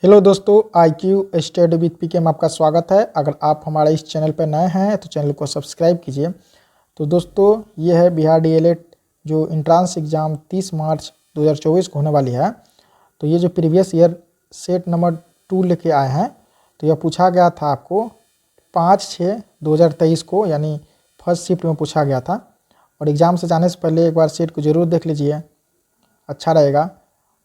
Hello दोस्तों, IQ study with पीके में आपका स्वागत है। अगर आप हमारे इस चैनल पर नए हैं तो चैनल को सब्सक्राइब कीजिए। तो दोस्तों, ये है बिहार डीएलएड जो इंट्रांस एग्ज़ाम 30 मार्च 2024 को होने वाली है। तो ये जो प्रीवियस ईयर सेट नंबर 2 लेके आए हैं, तो यह पूछा गया था आपको 5/6/2023 को, यानी फर्स्ट शिफ्ट में पूछा गया था। और एग्ज़ाम से जाने से पहले एक बार सेट को ज़रूर देख लीजिए, अच्छा रहेगा।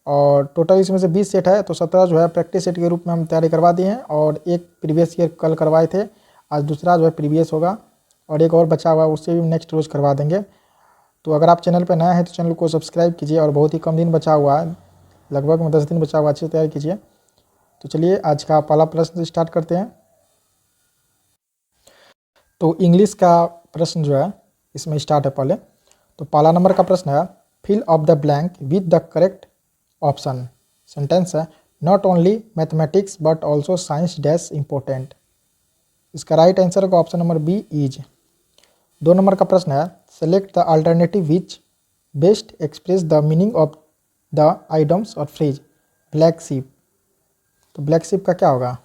और टोटल इसमें से 20 सेट है, तो 17 जो है प्रैक्टिस सेट के रूप में हम तैयारी करवा दिए हैं, और एक प्रीवियस ईयर कल करवाए थे। आज दूसरा जो है प्रीवियस होगा, और एक और बचा हुआ है उससे भी नेक्स्ट रोज़ करवा देंगे। तो अगर आप चैनल पर नए हैं तो चैनल को सब्सक्राइब कीजिए, और बहुत ही कम दिन बचा हुआ है, लगभग में 10 दिन बचा हुआ है, अच्छे से तैयारी कीजिए। तो चलिए आज का पहला प्रश्न स्टार्ट करते हैं। तो इंग्लिश का प्रश्न जो है इसमें स्टार्ट है पहले। तो पहला नंबर का प्रश्न है, fill of the blank with the correct option. Sentence है, not only mathematics but also science dash important. इसका राइट आंसर होगा option number B, is. 2 number का प्रश्न है, select the alternative which best express the meaning of the items और phrase. Black ship. तो black ship का क्या होगा?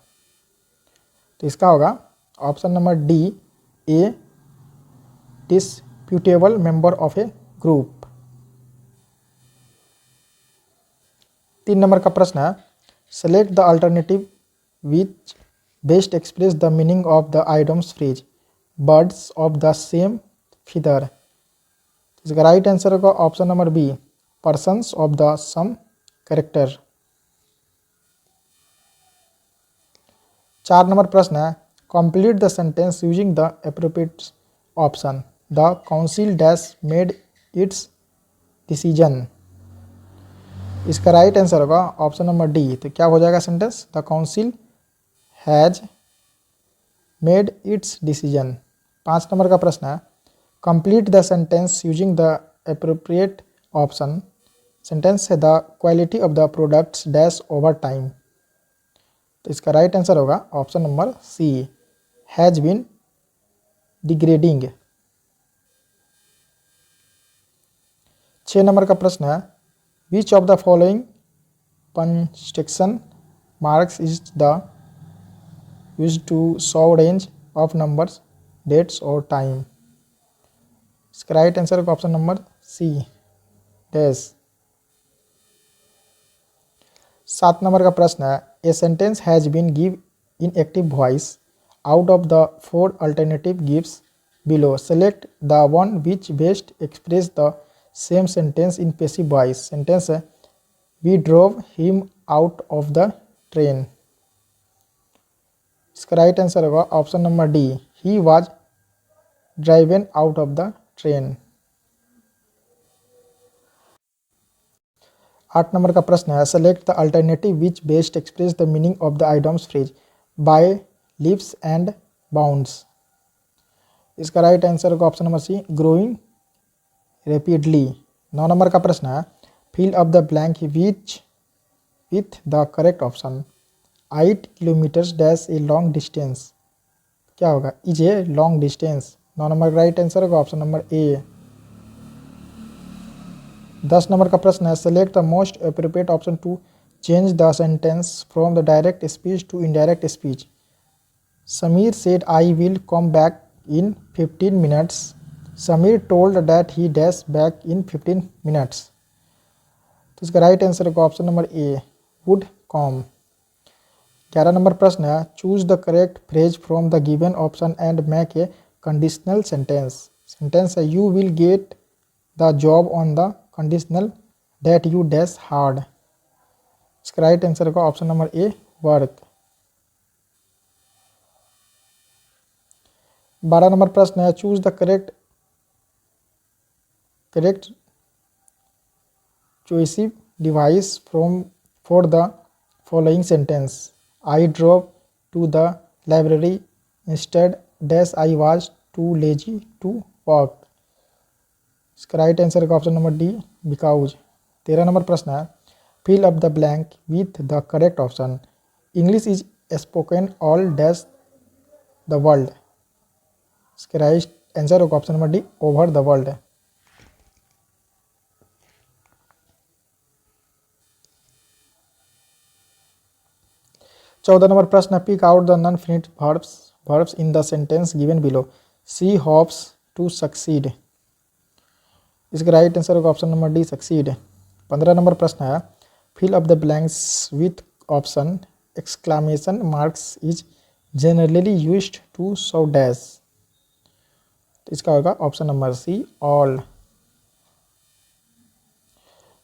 तो इसका होगा option number D, a disputable member of a group. 3 number का प्रश्न है, select the alternative which best express the meaning of the items phrase. Birds of the same feather. इसका राइट आंसर होगा option number B, persons of the same character. 4 number प्रश्न है, complete the sentence using the appropriate option. The council dash made its decision. इसका right answer होगा option number D. तो क्या हो जाएगा sentence? The council has made its decision. 5 number का प्रश्न है, complete the sentence using the appropriate option. Sentence है, the quality of the products dash over time. तो इसका राइट आंसर होगा option number C, has been degrading. 6 number का प्रश्न है, which of the following punctuation marks is the use to show range of numbers, dates और time. इसका right answer होगा option number C, dash. 7 number का प्रश्न है, a sentence has been give in active voice out of the 4 alternative gives below. Select the one which best express the same sentence in passive voice. Sentence है, we drove him out of the train. इसका right answer होगा option number D, he was driven out of the train. 8 number का प्रश्न है, select the alternative which best express the meaning of the items phrase. By leaps and bounds. इसका right answer होगा option number C, growing rapidly. 9 number का प्रश्न है, fill up the blank with the correct option. 8 kilometres dash a long distance. क्या होगा? Is a long distance. 9 number का right answer होगा option number A. 10 number का प्रश्न है, select the most appropriate option to change the sentence from the direct speech to indirect speech. Sameer said I will come back in 15 minutes. Sameer told that he dash back in 15 minutes. तो इसका right answer होगा option number A, would come. 11 number प्रश्न है, choose the correct phrase from the given option and make a conditional sentence. Sentence है, you will get the job on the conditional that you dash hard. इसका right answer होगा option number A, work. 12 number प्रश्न है, choose the correct choice device for the following sentence. I drove to the library instead dash I was too lazy to walk. इसका right answer का option number D, because. 13 number प्रश्न है, fill up the blank with the correct option. English is spoken all dash the world. इसका right answer होगा option number D, over the world. 14 number प्रश्न है, pick out the non finished verbs in the sentence given below. She hopes to succeed. इसका right answer होगा option number D, succeed. 15 number प्रश्न है, fill up the blanks with option exclamation marks is generally used to show dash. तो इसका होगा option number C, all.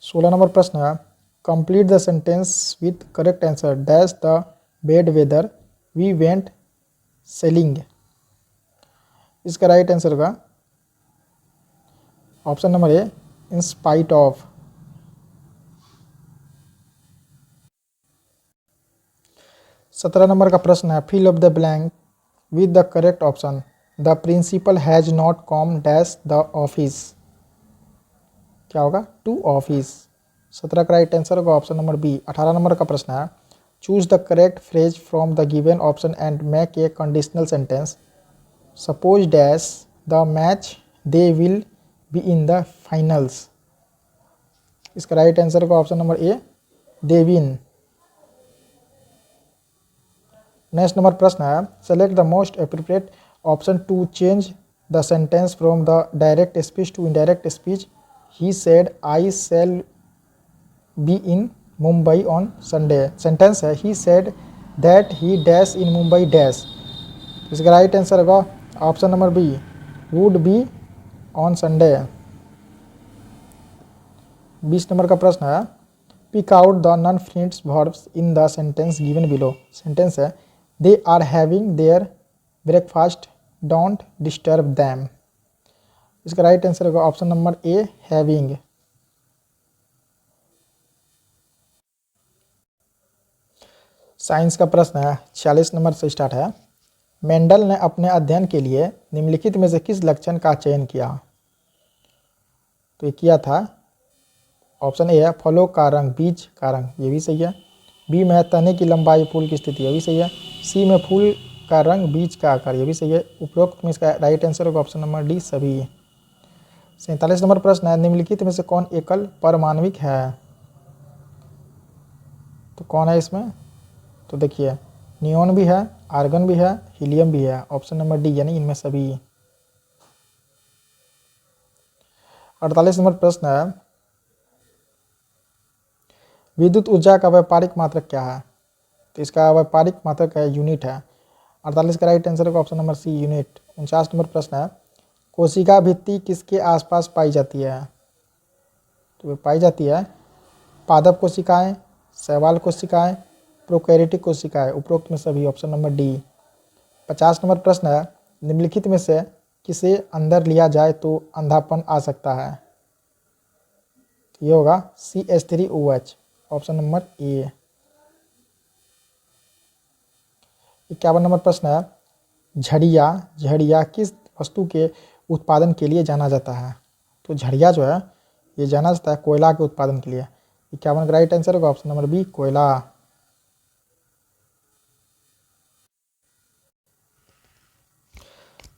16 number प्रश्न है, complete the sentence with correct answer dash the bad weather we went sailing. इसका right answer होगा option number A, in spite of. 17 number का प्रश्न है, fill up the blank with the correct option the principal has not come dash the office. क्या होगा, to office. 17 का right answer होगा option number B. 18 number का प्रश्न है, choose the correct phrase from the given option and make a conditional sentence. Suppose dash the match they will be in the finals. इसका right answer होगा option number A, they win. Next number प्रश्न है, select the most appropriate option to change the sentence from the direct speech to indirect speech. He said I shall be in Mumbai on Sunday. Sentence है, he said that he dash in Mumbai dash. इसका right answer होगा option number B, would be on Sunday. 20 number का प्रश्न है, pick out the non finished verbs in the sentence given below. Sentence है, they are having their breakfast don't disturb them. इसका right answer होगा option number A, having. Science का प्रश्न है, 46 number से स्टार्ट है। मेंडल ने अपने अध्ययन के लिए निम्नलिखित में से किस लक्षण का चयन किया। तो ये किया था, ऑप्शन ए है फलों का रंग, बीज का रंग, ये भी सही है। बी में तने की लंबाई, फूल की स्थिति, ये भी सही है। सी में फूल का रंग, बीज का आकार, ये भी सही है। उपरोक्त में इसका राइट आंसर होगा ऑप्शन नंबर डी, सभी। 47 नंबर प्रश्न है, निम्नलिखित में से कौन एकल परमाणविक है। तो कौन है इसमें, तो देखिए नियोन भी है, आर्गन भी है, हीलियम भी है। ऑप्शन नंबर डी यानी इनमें सभी। 48 नंबर प्रश्न है, विद्युत ऊर्जा का व्यापारिक मात्रक क्या है। तो इसका व्यापारिक मात्रक है यूनिट है। 48 का राइट आंसर होगा option number C, unit. 49 number प्रश्न है, कोशिका भित्ति किसके आसपास पाई जाती है। तो पाई जाती है पादप कोशिकाएं, शैवाल कोशिकाएं, प्रोकैरियोटिक कोशिकाएं। उपरोक्त में सभी, ऑप्शन नंबर डी। 50 नंबर प्रश्न है, निम्नलिखित में से किसे अंदर लिया जाए तो अंधापन आ सकता है। तो ये होगा CH3OH, ऑप्शन नंबर ए। 51 नंबर प्रश्न है, झड़िया किस वस्तु के उत्पादन के लिए जाना जाता है। तो झड़िया जो है ये जाना जाता है कोयला के उत्पादन के लिए। 51 का राइट आंसर होगा ऑप्शन नंबर बी, कोयला।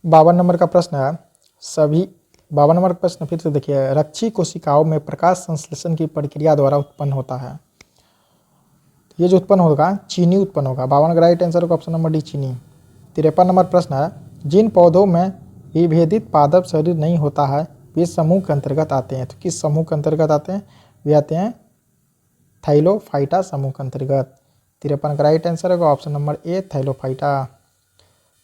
52 नंबर का प्रश्न है, 52 नंबर का प्रश्न फिर से देखिए, रक्षी कोशिकाओं में प्रकाश संश्लेषण की प्रक्रिया द्वारा उत्पन्न होता है। ये जो उत्पन्न होगा चीनी उत्पन्न होगा। 52 का राइट आंसर होगा ऑप्शन नंबर डी, चीनी। 53 नंबर प्रश्न है, जिन पौधों में विभेदित पादप शरीर नहीं होता है वे समूह के अंतर्गत आते हैं। तो किस समूह के अंतर्गत आते हैं, वे आते हैं थाइलोफाइटा समूह के अंतर्गत। 53 का राइट आंसर होगा ऑप्शन नंबर ए, थाइलोफाइटा।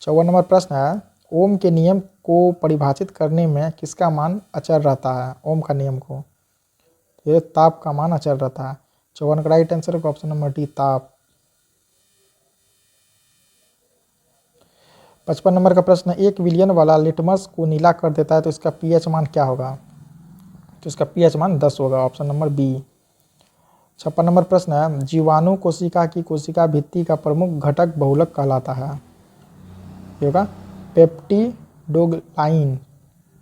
54 नंबर प्रश्न है, ओम के नियम को परिभाषित करने में किसका मान अचर रहता है। ओम का नियम को, ये ताप का मान अचर रहता है। 54 का राइट आंसर होगा ऑप्शन नंबर डी, ताप। 55 नंबर का प्रश्न, 1 विलियन वाला लिटमस को नीला कर देता है तो इसका pH मान क्या होगा। तो इसका pH मान 10 होगा, ऑप्शन नंबर बी। 56 नंबर प्रश्न है, जीवाणु कोशिका की कोशिका भित्ति का प्रमुख घटक बहुलक कहलाता है। ये होगा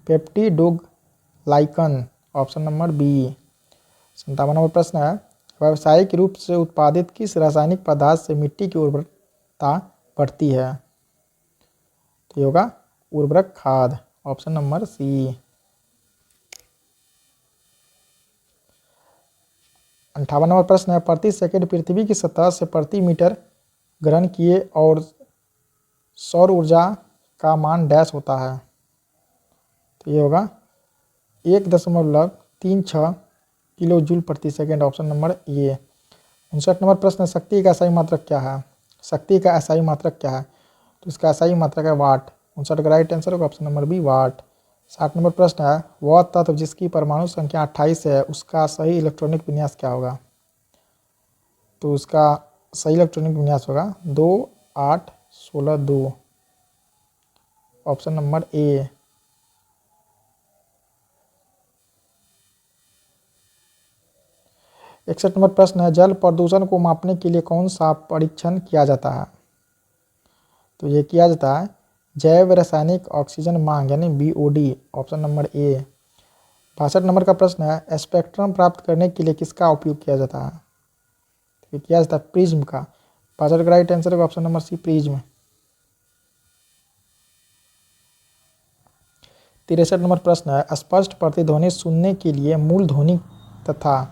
peptidoglycan, option number B. 57 number प्रश्न है, व्यावसायिक रूप से उत्पादित किस रासायनिक पदार्थ से मिट्टी की उर्वरता बढ़ती है। तो ये होगा उर्वरक खाद, ऑप्शन नंबर सी। 58 नंबर प्रश्न है, प्रति सेकंड पृथ्वी की सतह से प्रति मीटर ग्रहण किए और सौर ऊर्जा का मान डैश होता है। तो ये होगा 1.36 किलो जूल प्रति सेकेंड, ऑप्शन नंबर ए। 59 नंबर प्रश्न, शक्ति का SI मात्रक क्या है? शक्ति का SI मात्रक क्या है? तो इसका SI मात्रक है वाट। 59 का राइट आंसर होगा ऑप्शन नंबर बी, वाट। 60 नंबर प्रश्न है, वह तत्व जिसकी परमाणु संख्या 28 है उसका सही इलेक्ट्रॉनिक विन्यास क्या होगा? तो उसका सही इलेक्ट्रॉनिक विन्यास होगा 2 8 16 2, ऑप्शन नंबर ए। 61 नंबर प्रश्न है, जल प्रदूषण को मापने के लिए कौन सा परीक्षण किया जाता है? तो ये किया जाता है जैव रासायनिक ऑक्सीजन मांग यानी BOD, ऑप्शन नंबर ए। 62 नंबर का प्रश्न है, स्पेक्ट्रम प्राप्त करने के लिए किसका उपयोग किया जाता है? तो ये किया जाता है प्रिज्म का। 62 का राइट आंसर होगा option number C, prism. 63 number प्रश्न है, स्पष्ट प्रतिध्वनि सुनने के लिए मूल ध्वनि तथा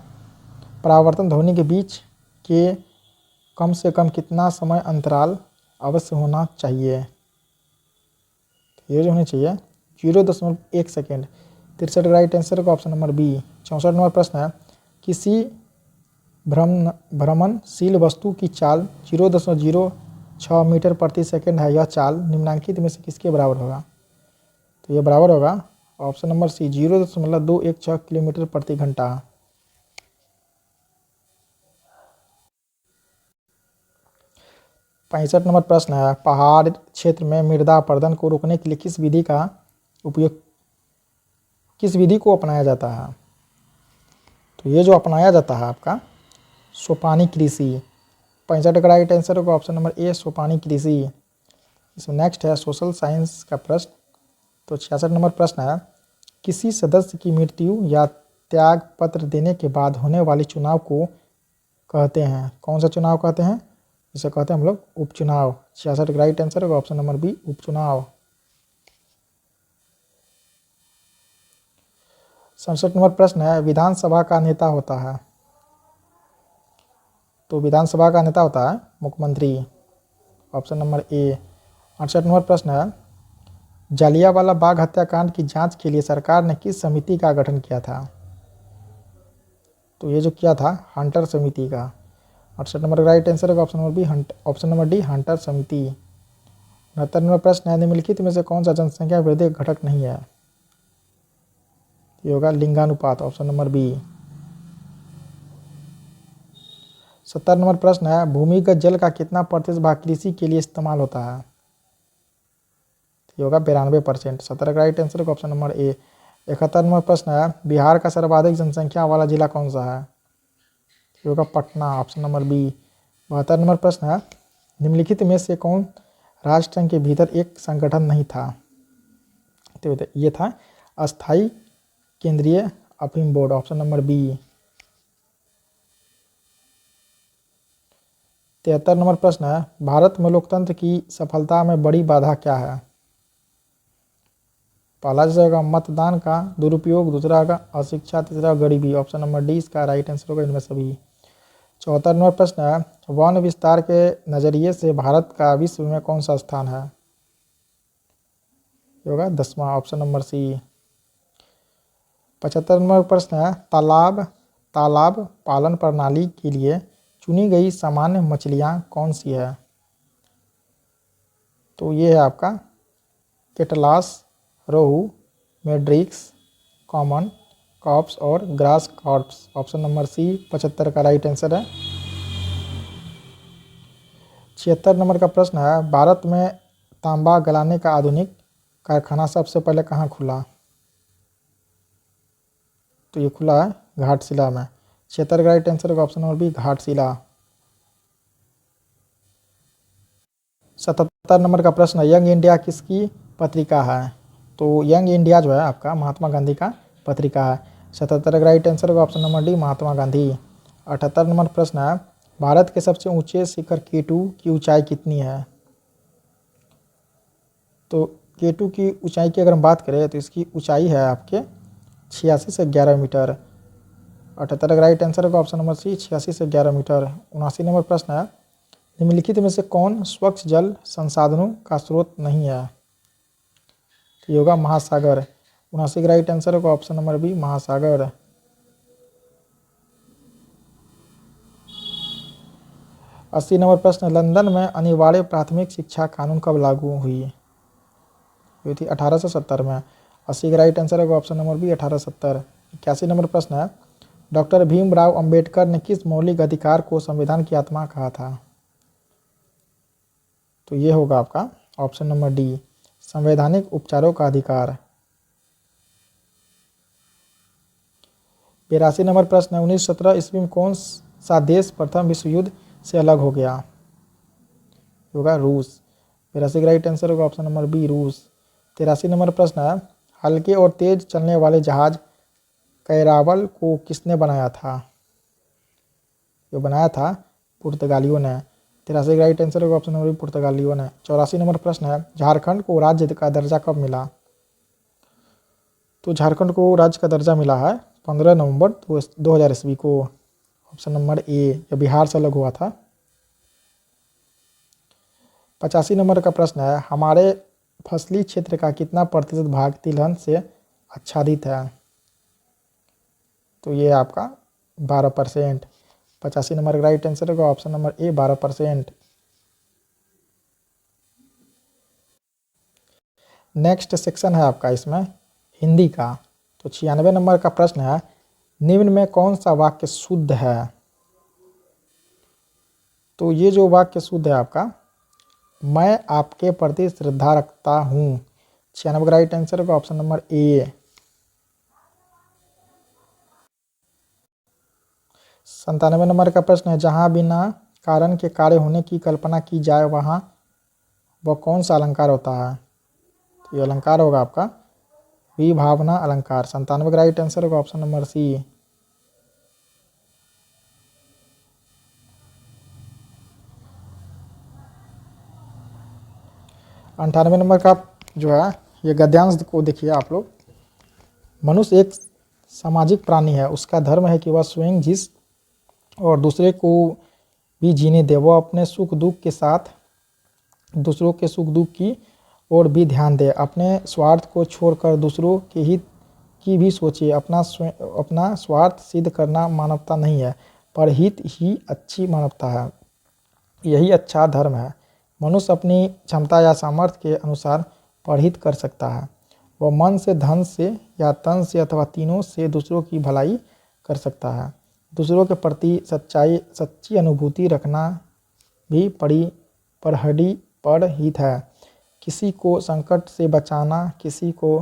परावर्तन ध्वनि के बीच के कम से कम कितना समय अंतराल अवश्य होना चाहिए? ये जो होनी चाहिए 0.1 सेकेंड। 63 राइट आंसर का ऑप्शन नंबर बी। 64 नंबर प्रश्न है, किसी भ्रमणशील वस्तु की चाल 0.06 मीटर प्रति सेकेंड है, यह चाल निम्नलिखित में से किसके बराबर होगा? तो ये बराबर होगा ऑप्शन नंबर सी, 0.216 किलोमीटर प्रति घंटा। 65 नंबर प्रश्न है, पहाड़ क्षेत्र में मृदा अपरदन को रोकने के लिए किस विधि को अपनाया जाता है? तो ये जो अपनाया जाता है आपका सोपानी कृषि। 65 का राइट आंसर होगा ऑप्शन नंबर ए, सोपानी कृषि। इसमें नेक्स्ट है सोशल साइंस का प्रश्न। तो 66 नंबर प्रश्न है, किसी सदस्य की मृत्यु या त्याग पत्र देने के बाद होने वाले चुनाव को कहते हैं, कौन सा चुनाव कहते हैं? इसे कहते हैं हम लोग उपचुनाव। 66 का राइट आंसर होगा ऑप्शन नंबर बी, उपचुनाव। 67 नंबर प्रश्न है, विधानसभा का नेता होता है? तो विधानसभा का नेता होता है मुख्यमंत्री, ऑप्शन नंबर ए। 68 नंबर प्रश्न है, जालियांवाला बाग हत्याकांड की जांच के लिए सरकार ने किस समिति का गठन किया था? तो ये जो किया था हंटर समिति का। 68 नंबर का राइट आंसर होगा option number B, option number D, Hunter समिति। 69 नंबर प्रश्न है, निम्नलिखित में से कौन सा जनसंख्या वृद्धि घटक नहीं है? ये होगा लिंगानुपात, ऑप्शन नंबर बी। 70 नंबर प्रश्न है, भूमिगत जल का कितना प्रतिशत भाग कृषि के लिए इस्तेमाल होता है? ये होगा 92%। 70 का राइट आंसर होगा ऑप्शन नंबर ए। 71 नंबर प्रश्न है, बिहार का सर्वाधिक जनसंख्या वाला जिला कौन सा है? ये होगा Patna, option number B. 72 number प्रश्न है, निम्नलिखित में से कौन राष्ट्रसंघ के भीतर एक संगठन नहीं था? तो ये था अस्थायी केंद्रीय अफीम board, option number B. 73 number प्रश्न है, भारत में लोकतंत्र की सफलता में बड़ी बाधा क्या है? पहला जैसे होगा मतदान का दुरुपयोग, दूसरा होगा अशिक्षा, तीसरा गरीबी, ऑप्शन नंबर डी इसका राइट आंसर होगा इनमें सभी। 74 नंबर प्रश्न है, वन विस्तार के नजरिए से भारत का विश्व में कौन सा स्थान है? ये होगा 10वां, ऑप्शन नंबर सी। 75 नंबर प्रश्न है, तालाब पालन प्रणाली के लिए चुनी गई सामान्य मछलियाँ कौन सी है? तो ये है आपका केटलास, रोहू, मेड्रिक्स, कॉमन कॉप्स और grass carps, option number C 75 का राइट आंसर है। 76 नंबर का प्रश्न है, भारत में तांबा गलाने का आधुनिक कारखाना सबसे पहले कहाँ खुला? तो ये खुला है घाटशिला में। 76 का राइट आंसर होगा option number B, Ghatshila. 77 number का प्रश्न है, यंग इंडिया किसकी पत्रिका है? तो यंग इंडिया जो है आपका महात्मा गांधी का पत्रिका है। 77 का राइट आंसर होगा option number D, Mahatma Gandhi. 78 number प्रश्न है, भारत के सबसे ऊंचे शिखर K2 की ऊंचाई कितनी है? तो K2 की ऊंचाई की अगर हम बात करें तो इसकी ऊंचाई है आपके 86 से 11 मीटर। 78 का राइट आंसर होगा ऑप्शन नंबर सी, 86 से 11 मीटर। 79 नंबर प्रश्न है, निम्नलिखित में से कौन स्वच्छ जल संसाधनों का स्रोत नहीं है? तो ये होगा महासागर। 79 का राइट आंसर होगा ऑप्शन नंबर बी, महासागर। 80 नंबर प्रश्न, लंदन में अनिवार्य प्राथमिक शिक्षा कानून कब लागू हुई? हुई थी 1870 में। 80 का राइट आंसर होगा ऑप्शन नंबर बी, 1870। 81 नंबर प्रश्न है, डॉक्टर भीमराव अंबेडकर ने किस मौलिक अधिकार को संविधान की आत्मा कहा था? तो ये होगा आपका ऑप्शन नंबर डी, संवैधानिक उपचारों का अधिकार। 82 नंबर प्रश्न है, 1917 ईस्वी में कौन सा देश प्रथम विश्व युद्ध से अलग हो गया? होगा रूस। 82 का राइट आंसर होगा ऑप्शन नंबर बी, रूस। 83 नंबर प्रश्न है, हल्के और तेज चलने वाले जहाज कैरावल को किसने बनाया था? जो बनाया था पुर्तगालियों ने। 83 का राइट आंसर होगा ऑप्शन नंबर बी, पुर्तगालियों ने। 84 नंबर प्रश्न है, झारखंड को राज्य का दर्जा कब मिला? तो झारखंड को राज्य का दर्जा मिला है 15 नवंबर 2000 ईस्वी को। ऑप्शन नंबर ए, यह बिहार से अलग हुआ था। 85 नंबर का प्रश्न है, हमारे फसली क्षेत्र का कितना प्रतिशत भाग तिलहन से आच्छादित है? तो ये आपका 12%। 85 नंबर का राइट आंसर होगा ऑप्शन नंबर ए, 12%। नेक्स्ट सेक्शन है आपका इसमें हिंदी का। तो 96 नंबर का प्रश्न है, निम्न में कौन सा वाक्य शुद्ध है? तो ये जो वाक्य शुद्ध है आपका, मैं आपके प्रति श्रद्धा रखता हूँ। 96 का राइट आंसर होगा ऑप्शन नंबर ए। 97 नंबर का प्रश्न है, जहाँ बिना कारण के कार्य होने की कल्पना की जाए वहाँ वह कौन सा अलंकार होता है? तो ये अलंकार होगा आपका विभावना अलंकार। 97 का राइट आंसर होगा ऑप्शन नंबर सी। 98 नंबर का जो है ये गद्यांश को देखिए आप लोग। मनुष्य एक सामाजिक प्राणी है, उसका धर्म है कि वह स्वयं जिस और दूसरे को भी जीने दे, वह अपने सुख दुख के साथ दूसरों के सुख दुख की ओर भी ध्यान दे, अपने स्वार्थ को छोड़कर दूसरों के हित की भी सोचे। अपना स्वार्थ सिद्ध करना मानवता नहीं है, पर हित ही अच्छी मानवता है। यही अच्छा धर्म है। मनुष्य अपनी क्षमता या सामर्थ्य के अनुसार परहित कर सकता है। वह मन से, धन से या तन से अथवा तीनों से दूसरों की भलाई कर सकता है। दूसरों के प्रति सच्ची अनुभूति रखना भी परहित है। किसी को संकट से बचाना, किसी को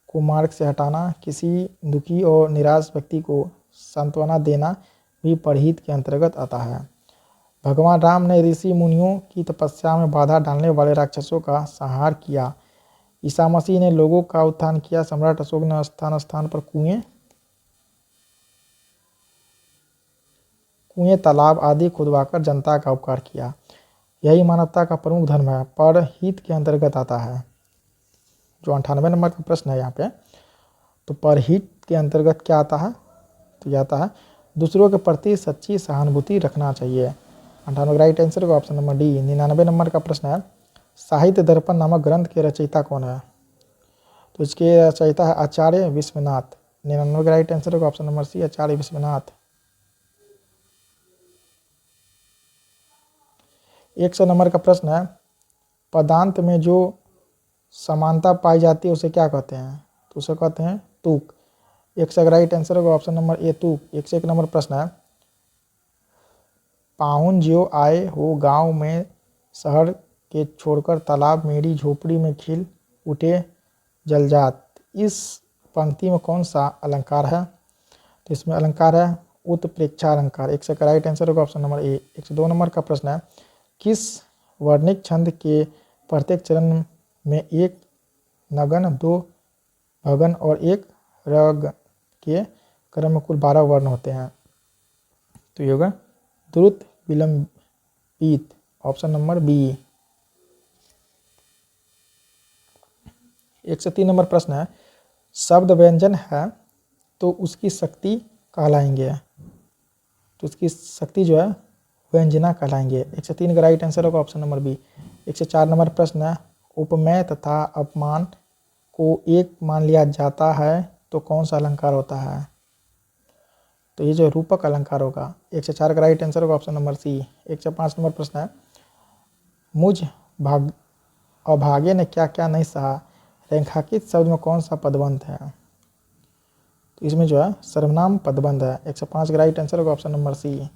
कुमार्ग से हटाना, किसी दुखी और निराश व्यक्ति को सांत्वना देना भी परहित के अंतर्गत आता है। भगवान राम ने ऋषि मुनियों की तपस्या में बाधा डालने वाले राक्षसों का संहार किया। ईसा मसीह ने लोगों का उत्थान किया। सम्राट अशोक ने स्थान स्थान पर कुएं, तालाब आदि खुदवाकर जनता का उपकार किया। यही मानवता का प्रमुख धर्म है, पर हित के अंतर्गत आता है। जो 98 नंबर का प्रश्न है यहाँ पे, तो परहित के अंतर्गत क्या आता है? तो यह आता है दूसरों के प्रति सच्ची सहानुभूति रखना चाहिए। 98 राइट आंसर का ऑप्शन नंबर डी। 99 नंबर का प्रश्न है, साहित्य दर्पण नामक ग्रंथ के रचयिता कौन है? तो इसके रचयिता है आचार्य विश्वनाथ। 99 का राइट आंसर का ऑप्शन नंबर सी, आचार्य विश्वनाथ। 100 नंबर का प्रश्न है, पदांत में जो समानता पाई जाती है उसे क्या कहते हैं? तो उसे कहते हैं तुक। 100 का राइट आंसर होगा ऑप्शन नंबर ए, तुक। 101 नंबर प्रश्न है, पाहुन ज्यों आए हो गांव में शहर के छोड़कर, तालाब मेरी झोपड़ी में खिल उठे जलजात। इस पंक्ति में कौन सा अलंकार है? तो इसमें अलंकार है उत्प्रेक्षा अलंकार। 100 का राइट आंसर होगा ऑप्शन नंबर ए। 102 नंबर का प्रश्न है, किस वर्णिक छंद के प्रत्येक चरण में एक नगन, दो भगन और एक रग के क्रम में कुल 12 वर्ण होते हैं? तो ये होगा द्रुत विलंबित, ऑप्शन नंबर बी। 103 नंबर प्रश्न है, शब्द व्यंजन है तो उसकी शक्ति कहलाएंगे। तो उसकी शक्ति जो है व्यंजना कहलाएंगे। 103 का राइट आंसर होगा ऑप्शन नंबर बी। 104 नंबर प्रश्न है, उपमेय तथा अपमान को एक मान लिया जाता है तो कौन सा अलंकार होता है? तो ये जो रूपक अलंकार होगा। 104 का राइट आंसर होगा ऑप्शन नंबर सी। 105 नंबर प्रश्न है, मुझ भाग अभागे ने क्या क्या नहीं सहा, रेखांकित शब्द में कौन सा पदबंध है? तो इसमें जो है सर्वनाम पदबंध है। 105 का राइट आंसर होगा ऑप्शन नंबर सी।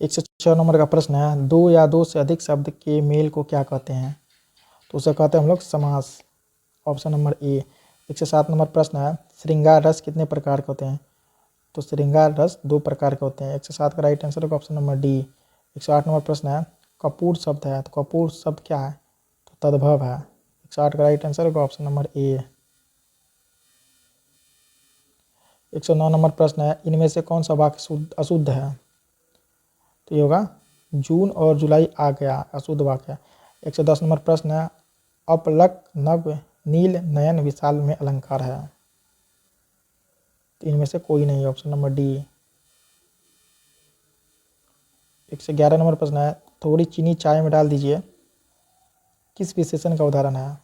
106 नंबर का प्रश्न है, दो या दो से अधिक शब्द के मेल को क्या कहते हैं? तो उसे कहते हैं हम लोग समास, ऑप्शन नंबर ए। 107 नंबर प्रश्न है, श्रृंगार रस कितने प्रकार के होते हैं? तो श्रृंगार रस 2 प्रकार के होते हैं। 107 का राइट आंसर होगा ऑप्शन नंबर डी। 108 नंबर प्रश्न है, कपूर शब्द है, तो कपूर शब्द क्या है? तो तद्भव है। 108 का राइट आंसर होगा ऑप्शन नंबर ए। 109 नंबर प्रश्न है, इनमें से कौन सा वाक्य अशुद्ध है? तो ये होगा जून और जुलाई आ गया, अशुद्ध वाक्य। 110 नंबर प्रश्न है, अपलक नव नील नयन विशाल में अलंकार है। तो इनमें से कोई नहीं, ऑप्शन नंबर डी। 111 नंबर प्रश्न है, थोड़ी चीनी चाय में डाल दीजिए, किस विशेषण का उदाहरण है?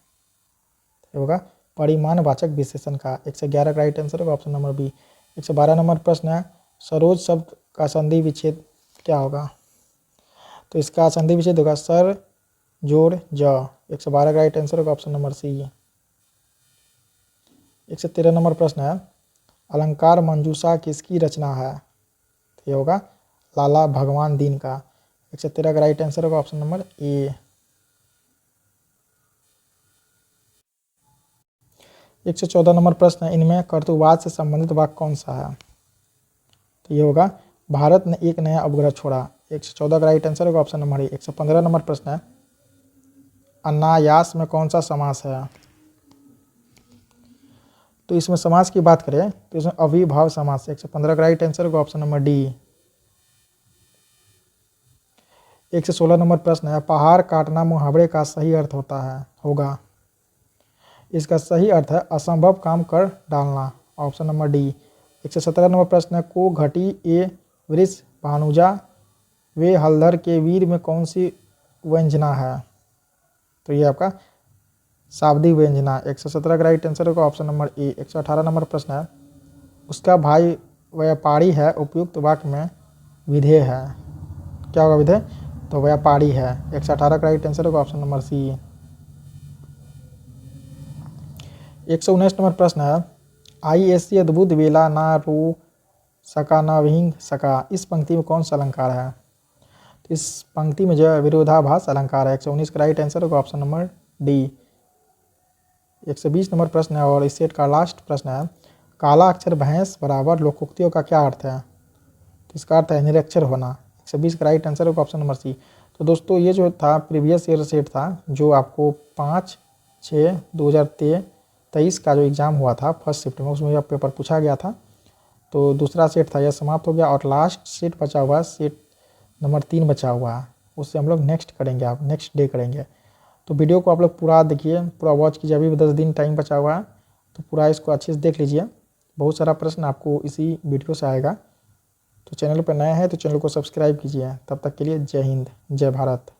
तो होगा परिमाणवाचक विशेषण का। 111 का राइट आंसर होगा ऑप्शन नंबर बी। 112 नंबर प्रश्न है, सरोज शब्द का संधि विच्छेद क्या होगा? तो इसका संधि विच्छेद होगा सर जोड़ ज। 112 का राइट आंसर होगा ऑप्शन नंबर सी। 113 नंबर प्रश्न है, अलंकार मंजूषा किसकी रचना है? तो ये होगा लाला भगवान दीन का। 113 का राइट आंसर होगा ऑप्शन नंबर ए। 114 नंबर प्रश्न है, इनमें कर्तृवाद से संबंधित वाक्य कौन सा है? तो ये होगा भारत ने एक नया उपग्रह छोड़ा। 114 का राइट आंसर होगा ऑप्शन नंबर ए। 115 नंबर प्रश्न है, अनायास में कौन सा समास है? तो इसमें समास की बात करें तो इसमें अविभाव समास है। 115 का राइट आंसर होगा ऑप्शन नंबर डी। 116 नंबर प्रश्न है, पहाड़ काटना मुहावरे का सही अर्थ होगा। इसका सही अर्थ है असंभव काम कर डालना, ऑप्शन नंबर डी। 117 नंबर प्रश्न है, को घटी ए वृष भानुजा वे हलधर के वीर में कौन सी व्यंजना है? तो ये आपका शाब्दिक व्यंजना। 117 का राइट आंसर होगा ऑप्शन नंबर ए। 118 नंबर प्रश्न है, उसका भाई व्यापारी है, उपयुक्त वाक्य में विधेय है, क्या होगा विधेय? तो व्यापारी है। 118 का राइट आंसर होगा ऑप्शन नंबर सी। 119 नंबर प्रश्न है, आई ऐसी अद्भुत वेला ना रो सका ना विहिंग सका, इस पंक्ति में कौन सा अलंकार है? तो इस पंक्ति में जो है विरोधाभास अलंकार है। 119 का राइट आंसर होगा ऑप्शन नंबर डी। 120 नंबर प्रश्न है और इस सेट का लास्ट प्रश्न है, काला अक्षर भैंस बराबर लोकोक्तियों का क्या अर्थ है? तो इसका अर्थ है निरक्षर होना। 120 का राइट आंसर होगा ऑप्शन नंबर सी। तो दोस्तों ये जो था प्रीवियस ईयर सेट था जो आपको 5/6/2023 का जो एग्ज़ाम हुआ था फर्स्ट शिफ्ट में, उसमें यह पेपर पूछा गया था। तो दूसरा सेट था यह समाप्त हो गया और लास्ट सेट बचा हुआ है, सेट नंबर 3 बचा हुआ है, उससे हम लोग नेक्स्ट करेंगे, आप नेक्स्ट डे करेंगे। तो वीडियो को आप लोग पूरा देखिए, पूरा वॉच कीजिए। अभी भी 10 दिन टाइम बचा हुआ है तो पूरा इसको अच्छे से देख लीजिए। बहुत सारा प्रश्न आपको इसी वीडियो से आएगा। तो चैनल पर नया है तो चैनल को सब्सक्राइब कीजिए। तब तक के लिए जय हिंद, जय भारत।